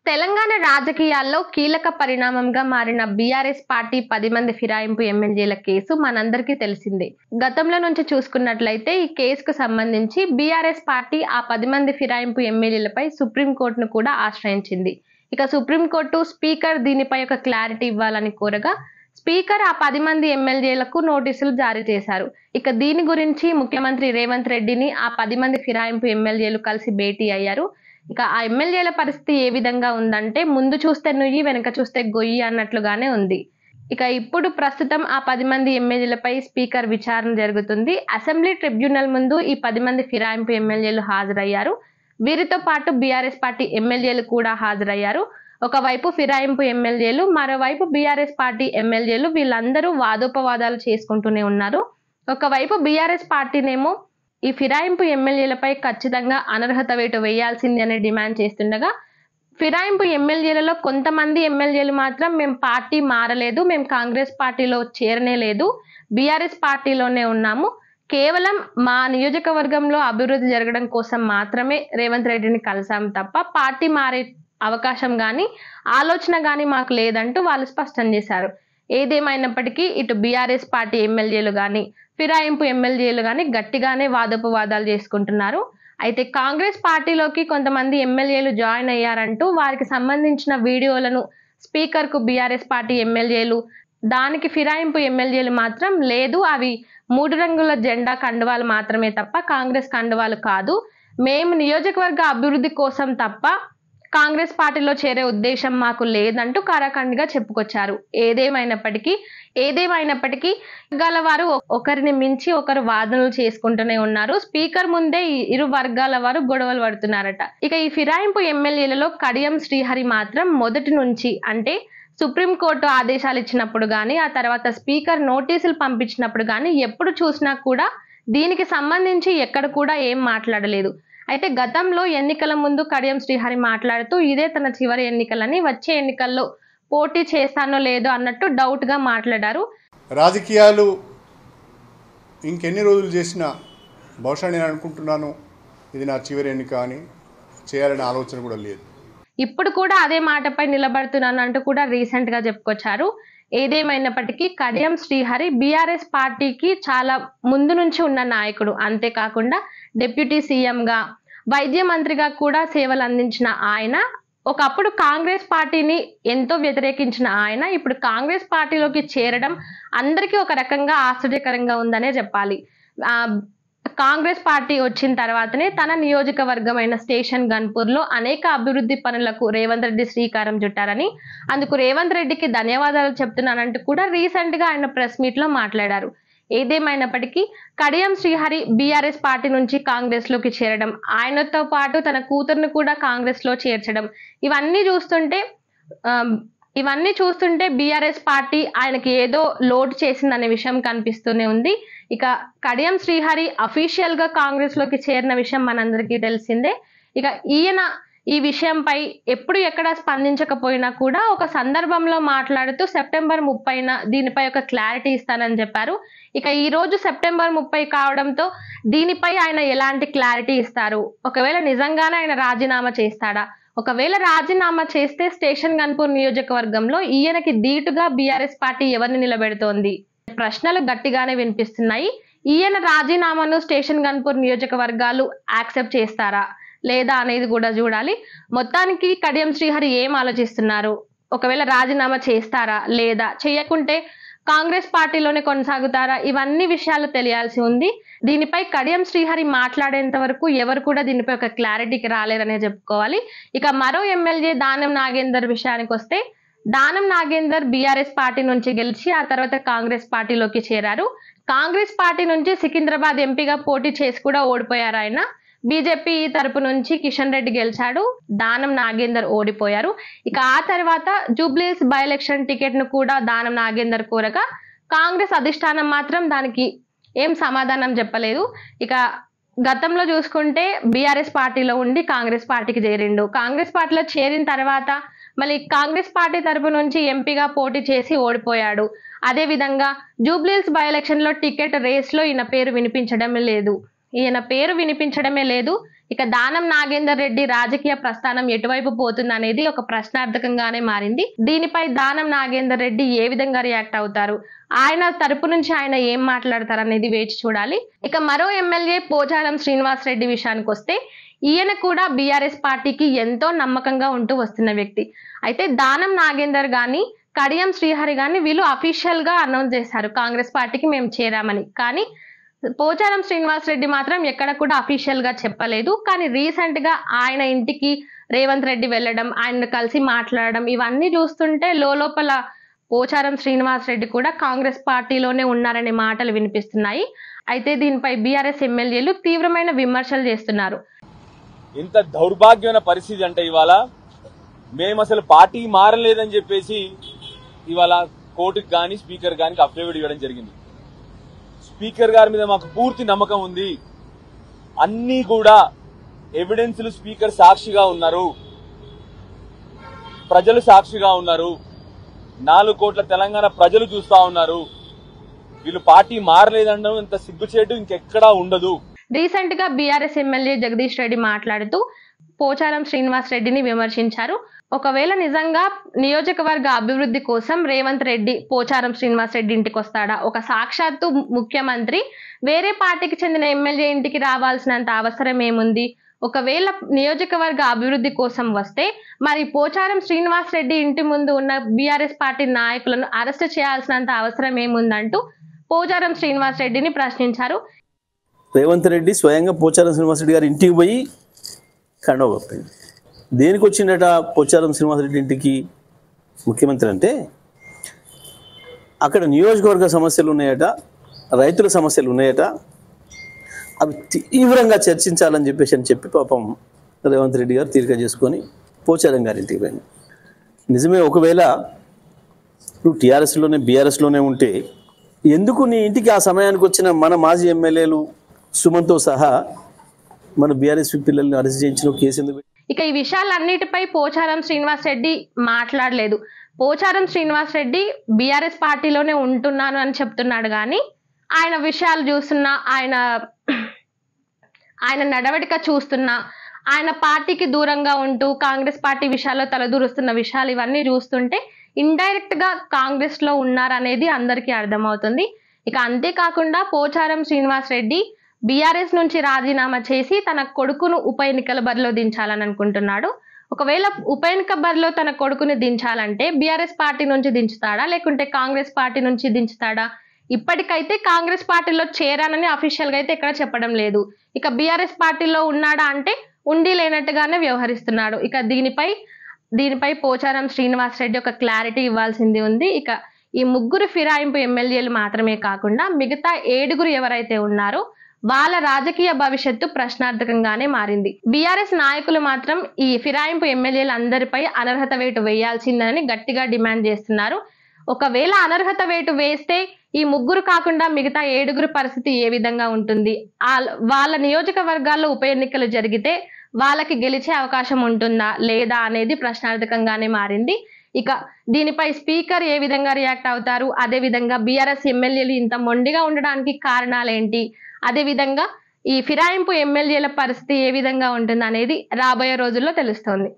తెలంగాణ రాజకీయాల్లో కీలక పరిణామంగా మారిన బీఆర్ఎస్ పార్టీ 10 మంది ఫిరాయింపు ఎమ్మెల్యేల కేసు మనందరికీ తెలిసిందే. గతంలో నుంచి చూసుకున్నట్లయితే ఈ కేసుకు సంబంధించి బీఆర్ఎస్ పార్టీ ఆ 10 మంది ఫిరాయింపు ఎమ్మెల్యేలపై సుప్రీంకోర్టును కూడా ఆశ్రయించింది. ఇక సుప్రీంకోర్టు స్పీకర్ దీనిపై ఒక క్లారిటీ ఇవ్వాలని కోరగా స్పీకర్ ఆ 10 మంది ఎమ్మెల్యేలకు నోటీసులు జారీ చేశారు. ఇక దీని గురించి ముఖ్యమంత్రి రేవంత్ రెడ్డిని ఆ 10 మంది ఫిరాయింపు ఎమ్మెల్యేలు కలిసి భేటీ అయ్యారు. ఇక ఆ ఎమ్మెల్యేల పరిస్థితి ఏ విధంగా ఉందంటే ముందు చూస్తే నుయ్యి వెనక చూస్తే గొయ్యి అన్నట్లుగానే ఉంది. ఇక ఇప్పుడు ప్రస్తుతం ఆ 10 మంది ఎమ్మెల్యేలపై స్పీకర్ విచారణ జరుగుతుంది. అసెంబ్లీ ట్రిబ్యునల్ ముందు ఈ 10 మంది ఫిరాయింపు ఎమ్మెల్యేలు హాజరయ్యారు. వీరితో పాటు బీఆర్ఎస్ పార్టీ ఎమ్మెల్యేలు కూడా హాజరయ్యారు. ఒకవైపు ఫిరాయింపు ఎమ్మెల్యేలు, మరోవైపు బీఆర్ఎస్ పార్టీ ఎమ్మెల్యేలు వీళ్ళందరూ వాదోపవాదాలు చేసుకుంటూనే ఉన్నారు. ఒకవైపు బీఆర్ఎస్ పార్టీనేమో ఈ ఫిరాయింపు ఎమ్మెల్యేలపై ఖచ్చితంగా అనర్హత వేటు వేయాల్సింది అనే డిమాండ్ చేస్తుండగా, ఫిరాయింపు ఎమ్మెల్యేలలో కొంతమంది ఎమ్మెల్యేలు మాత్రం మేము పార్టీ మారలేదు, మేము కాంగ్రెస్ పార్టీలో చేరనే లేదు, బీఆర్ఎస్ పార్టీలోనే ఉన్నాము, కేవలం మా నియోజకవర్గంలో అభివృద్ధి జరగడం కోసం మాత్రమే రేవంత్ రెడ్డిని కలిసాం తప్ప పార్టీ మారే అవకాశం గాని ఆలోచన గాని మాకు లేదంటూ వాళ్ళు స్పష్టం చేశారు. ఏదేమైనప్పటికీ ఇటు బీఆర్ఎస్ పార్టీ ఎమ్మెల్యేలు గాని ఫిరాయింపు ఎమ్మెల్యేలు గాని గట్టిగానే వాదోపవాదాలు చేసుకుంటున్నారు. అయితే కాంగ్రెస్ పార్టీలోకి కొంతమంది ఎమ్మెల్యేలు జాయిన్ అయ్యారంటూ వారికి సంబంధించిన వీడియోలను స్పీకర్ కు బీఆర్ఎస్ పార్టీ ఎమ్మెల్యేలు, దానికి ఫిరాయింపు ఎమ్మెల్యేలు మాత్రం లేదు, అవి 3 రంగుల జెండా కండువాలు మాత్రమే తప్ప కాంగ్రెస్ కండువాలు కాదు, మేము నియోజకవర్గ అభివృద్ధి కోసం తప్ప కాంగ్రెస్ పార్టీలో చేరే ఉద్దేశం మాకు లేదంటూ కారాఖండిగా చెప్పుకొచ్చారు. ఏదేమైనప్పటికీ వర్గాల వారు ఒకరిని మించి ఒకరు వాదనలు చేసుకుంటూనే ఉన్నారు. స్పీకర్ ముందే ఇరు వర్గాల వారు గొడవలు పడుతున్నారట. ఇక ఈ ఫిరాయింపు ఎమ్మెల్యేలలో కడియం శ్రీహరి మాత్రం మొదటి నుంచి, అంటే సుప్రీంకోర్టు ఆదేశాలు ఇచ్చినప్పుడు గానీ, ఆ తర్వాత స్పీకర్ నోటీసులు పంపించినప్పుడు గానీ ఎప్పుడు చూసినా కూడా దీనికి సంబంధించి ఎక్కడ కూడా ఏం మాట్లాడలేదు. అయితే గతంలో ఎన్నికల ముందు కడియం శ్రీహరి మాట్లాడుతూ ఇదే తన చివరి ఎన్నికలని, వచ్చే ఎన్నికల్లో పోటీ చేస్తానో లేదో అన్నట్టు డౌట్ గా మాట్లాడారు. రాజకీయాలు ఇంకెన్ని రోజులు చేసినా బహుశా నేను అనుకుంటున్నాను ఇది నా చివరి ఎన్నిక అని, చేయాలనే ఆలోచన కూడా లేదు. ఇప్పుడు కూడా అదే మాటపై నిలబడుతున్నాను అంటూ కూడా రీసెంట్ గా చెప్పుకొచ్చారు. ఏదేమైనప్పటికీ కడియం శ్రీహరి బీఆర్ఎస్ పార్టీకి చాలా ముందు నుంచి ఉన్న నాయకుడు. అంతేకాకుండా డిప్యూటీ సీఎంగా, వైద్య మంత్రిగా కూడా సేవలు అందించిన ఆయన, ఒకప్పుడు కాంగ్రెస్ పార్టీని ఎంతో వ్యతిరేకించిన ఆయన ఇప్పుడు కాంగ్రెస్ పార్టీలోకి చేరడం అందరికీ ఒక రకంగా ఆశ్చర్యకరంగా ఉందనే చెప్పాలి. కాంగ్రెస్ పార్టీ వచ్చిన తర్వాతనే తన నియోజకవర్గమైన స్టేషన్ గన్పూర్లో అనేక అభివృద్ధి పనులకు రేవంత్ రెడ్డి శ్రీకారం చుట్టారని, అందుకు రేవంత్ రెడ్డికి ధన్యవాదాలు చెప్తున్నానంటూ కూడా రీసెంట్ గా ఆయన ప్రెస్ మీట్ లో మాట్లాడారు. ఏదేమైనప్పటికీ కడియం శ్రీహరి బీఆర్ఎస్ పార్టీ నుంచి కాంగ్రెస్ లోకి చేరడం, ఆయనతో పాటు తన కూతురును కూడా కాంగ్రెస్ లో చేర్చడం, ఇవన్నీ చూస్తుంటే బీఆర్ఎస్ పార్టీ ఆయనకి ఏదో లోటు చేసిందనే విషయం కనిపిస్తూనే ఉంది. ఇక కడియం శ్రీహరి అఫీషియల్ గా కాంగ్రెస్ లోకి చేరిన విషయం మనందరికీ తెలిసిందే. ఇక ఈయన ఈ విషయంపై ఎప్పుడు ఎక్కడ స్పందించకపోయినా కూడా ఒక సందర్భంలో మాట్లాడుతూ సెప్టెంబర్ 30న దీనిపై ఒక క్లారిటీ ఇస్తానని చెప్పారు. ఇక ఈ రోజు సెప్టెంబర్ 30 కావడంతో దీనిపై ఆయన ఎలాంటి క్లారిటీ ఇస్తారు, ఒకవేళ నిజంగానే ఆయన రాజీనామా చేస్తాడా, ఒకవేళ రాజీనామా చేస్తే స్టేషన్ గన్పూర్ నియోజకవర్గంలో ఈయనకి ధీటుగా బీఆర్ఎస్ పార్టీ ఎవరిని నిలబెడుతోంది, ప్రశ్నలు గట్టిగానే వినిపిస్తున్నాయి. ఈయన రాజీనామాను స్టేషన్ గన్పూర్ నియోజకవర్గాలు యాక్సెప్ట్ చేస్తారా లేదా అనేది కూడా చూడాలి. మొత్తానికి కడియం శ్రీహరి ఏం ఆలోచిస్తున్నారు, ఒకవేళ రాజీనామా చేస్తారా లేదా చేయకుంటే కాంగ్రెస్ పార్టీలోనే కొనసాగుతారా, ఇవన్నీ విషయాలు తెలియాల్సి ఉంది. దీనిపై కడియం శ్రీహరి మాట్లాడేంత వరకు ఎవరు కూడా దీనిపై ఒక క్లారిటీకి రాలేరనే చెప్పుకోవాలి. ఇక మరో ఎమ్మెల్యే దానం నాగేందర్ విషయానికి వస్తే, దానం నాగేందర్ బీఆర్ఎస్ పార్టీ నుంచి గెలిచి ఆ తర్వాత కాంగ్రెస్ పార్టీలోకి చేరారు. కాంగ్రెస్ పార్టీ నుంచి సికింద్రాబాద్ ఎంపీగా పోటీ చేసి కూడా ఓడిపోయారు ఆయన. బీజేపీ తరపు నుంచి కిషన్ రెడ్డి గెలిచాడు, దానం నాగేందర్ ఓడిపోయారు. ఇక ఆ తర్వాత జూబ్లీహిల్స్ బై ఎలక్షన్ టికెట్ ను కూడా దానం నాగేందర్ కోరగా కాంగ్రెస్ అధిష్టానం మాత్రం దానికి ఏం సమాధానం చెప్పలేదు. ఇక గతంలో చూసుకుంటే బీఆర్ఎస్ పార్టీలో ఉండి కాంగ్రెస్ పార్టీకి చేరిండు, కాంగ్రెస్ పార్టీలో చేరిన తర్వాత మళ్ళీ కాంగ్రెస్ పార్టీ తరపు నుంచి ఎంపీగా పోటీ చేసి ఓడిపోయాడు. అదే విధంగా జూబ్లీహిల్స్ బై ఎలక్షన్ లో టికెట్ రేస్ లో ఈయన పేరు వినిపించడమే లేదు. ఇక దానం నాగేందర్ రెడ్డి రాజకీయ ప్రస్థానం ఎటువైపు పోతుంది అనేది ఒక ప్రశ్నార్థకంగానే మారింది. దీనిపై దానం నాగేందర్ రెడ్డి ఏ విధంగా రియాక్ట్ అవుతారు, ఆయన తరపు నుంచి ఆయన ఏం మాట్లాడతారు అనేది వేచి చూడాలి. ఇక మరో ఎమ్మెల్యే పోచారం శ్రీనివాస్ రెడ్డి విషయానికి వస్తే ఈయన కూడా బీఆర్ఎస్ పార్టీకి ఎంతో నమ్మకంగా ఉంటూ వస్తున్న వ్యక్తి. అయితే దానం నాగేందర్ గాని కడియం శ్రీహరి గాని వీళ్ళు అఫీషియల్ గా అనౌన్స్ చేశారు కాంగ్రెస్ పార్టీకి మేము చేరామని. కానీ పోచారం శ్రీనివాస్ రెడ్డి మాత్రం ఎక్కడ కూడా అఫీషియల్ గా చెప్పలేదు. కానీ రీసెంట్ గా ఆయన ఇంటికి రేవంత్ రెడ్డి వెళ్ళడం, ఆయన కలిసి మాట్లాడడం ఇవన్నీ చూస్తుంటే లోపల పోచారం శ్రీనివాస్ రెడ్డి కూడా కాంగ్రెస్ పార్టీలోనే ఉన్నారనే మాటలు వినిపిస్తున్నాయి. అయితే దీనిపై బీఆర్ఎస్ ఎమ్మెల్యేలు తీవ్రమైన విమర్శలు చేస్తున్నారు. ఇంత దౌర్భాగ్యమైన పరిస్థితి అంటే ఇవాళ మేము అసలు పార్టీ మారలేదని చెప్పేసి ఇవాళ కోర్టుకు కానీ స్పీకర్ గారికి అఫిడవిట్ ఇవ్వడం జరిగింది. స్పీకర్ గారి మీద మాకు పూర్తి నమ్మకం ఉంది. అన్ని కూడా ఎవిడెన్స్లు స్పీకర్ సాక్షిగా ఉన్నారు, ప్రజలు సాక్షిగా ఉన్నారు, 4 కోట్ల తెలంగాణ ప్రజలు చూస్తా ఉన్నారు. వీళ్ళు పార్టీ మారలేదనడం ఇంత సిగ్గుచేటు ఇంకెక్కడా ఉండదు. రీసెంట్ గా బీఆర్ఎస్ ఎమ్మెల్యే జగదీష్ రెడ్డి మాట్లాడుతూ పోచారం శ్రీనివాస్ రెడ్డిని విమర్శించారు. ఒకవేళ నిజంగా నియోజకవర్గ అభివృద్ధి కోసం రేవంత్ రెడ్డి పోచారం శ్రీనివాస్ రెడ్డి ఇంటికి వస్తాడా? ఒక సాక్షాత్తు ముఖ్యమంత్రి వేరే పార్టీకి చెందిన ఎమ్మెల్యే ఇంటికి రావాల్సినంత అవసరం ఏముంది? ఒకవేళ నియోజకవర్గ అభివృద్ధి కోసం వస్తే మరి పోచారం శ్రీనివాస్ రెడ్డి ఇంటి ముందు ఉన్న బీఆర్ఎస్ పార్టీ నాయకులను అరెస్ట్ చేయాల్సినంత అవసరం ఏముందంటూ పోచారం శ్రీనివాస్ రెడ్డిని ప్రశ్నించారు. రేవంత్ రెడ్డి స్వయంగా పోచారం శ్రీనివాస్ రెడ్డి గారి ఇంటికి పోయి కండవ కప్పింది. దేనికి వచ్చిందట పోచారం శ్రీనివాస్ రెడ్డి ఇంటికి ముఖ్యమంత్రి అంటే? అక్కడ నియోజకవర్గ సమస్యలు ఉన్నాయట, రైతుల సమస్యలు ఉన్నాయట, అవి తీవ్రంగా చర్చించాలని చెప్పి పాపం రేవంత్ రెడ్డి గారు తీరిక చేసుకొని పోచారం గారి ఇంటికి పోయింది. నిజమే, ఒకవేళ నువ్వు టీఆర్ఎస్లోనే బీఆర్ఎస్లోనే ఉంటే ఎందుకు నీ ఇంటికి ఆ సమయానికి వచ్చిన మన మాజీ ఎమ్మెల్యేలు సుమన్తో సహా మన బీఆర్ఎస్ పిల్లల్ని అరెస్ట్ చేయించిన కేసు ఎందుకు? ఇక ఈ విషయాలన్నిటిపై పోచారం శ్రీనివాస్ రెడ్డి మాట్లాడలేదు. పోచారం శ్రీనివాస్ రెడ్డి బీఆర్ఎస్ పార్టీలోనే ఉంటున్నాను అని చెప్తున్నాడు. కానీ ఆయన విషయాలు చూస్తున్నా, ఆయన నడవడిక చూస్తున్నా, ఆయన పార్టీకి దూరంగా ఉంటూ కాంగ్రెస్ పార్టీ విషయాల్లో తలదూరుస్తున్న విషయాలు ఇవన్నీ చూస్తుంటే ఇండైరెక్ట్ గా కాంగ్రెస్ లో ఉన్నారనేది అందరికీ అర్థమవుతుంది. ఇక అంతేకాకుండా పోచారం శ్రీనివాస్ రెడ్డి బీఆర్ఎస్ నుంచి రాజీనామా చేసి తన కొడుకును ఉప ఎన్నికల బరిలో దించాలని అనుకుంటున్నాడు. ఒకవేళ ఉప ఎన్నిక బరిలో తన కొడుకుని దించాలంటే బీఆర్ఎస్ పార్టీ నుంచి దించుతాడా లేకుంటే కాంగ్రెస్ పార్టీ నుంచి దించుతాడా? ఇప్పటికైతే కాంగ్రెస్ పార్టీలో చేరానని అఫీషియల్ గా అయితే ఎక్కడ చెప్పడం లేదు. ఇక బీఆర్ఎస్ పార్టీలో ఉన్నాడా అంటే ఉండి లేనట్టుగానే వ్యవహరిస్తున్నాడు. ఇక దీనిపై పోచారం శ్రీనివాస్ రెడ్డి ఒక క్లారిటీ ఇవ్వాల్సింది ఉంది. ఇక ఈ 3 ఫిరాయింపు ఎమ్మెల్యేలు మాత్రమే కాకుండా మిగతా 7 ఎవరైతే ఉన్నారో వాళ్ళ రాజకీయ భవిష్యత్తు ప్రశ్నార్థకంగానే మారింది. బీఆర్ఎస్ నాయకులు మాత్రం ఈ ఫిరాయింపు ఎమ్మెల్యేలందరిపై అనర్హత వేటు వేయాల్సిందని గట్టిగా డిమాండ్ చేస్తున్నారు. ఒకవేళ అనర్హత వేటు వేస్తే ఈ 3 కాకుండా మిగతా 7 పరిస్థితి ఏ విధంగా ఉంటుంది? వాళ్ళ నియోజకవర్గాల్లో ఉప ఎన్నికలు జరిగితే వాళ్ళకి గెలిచే అవకాశం ఉంటుందా లేదా అనేది ప్రశ్నార్థకంగానే మారింది. ఇక దీనిపై స్పీకర్ ఏ విధంగా రియాక్ట్ అవుతారు, అదే విధంగా బీఆర్ఎస్ ఎమ్మెల్యేలు ఇంత మొండిగా ఉండడానికి కారణాలేంటి, అదే విధంగా ఈ ఫిరాయింపు ఎమ్మెల్యేల పరిస్థితి ఏ విధంగా ఉంటుంది అనేది రాబోయే రోజుల్లో తెలుస్తోంది.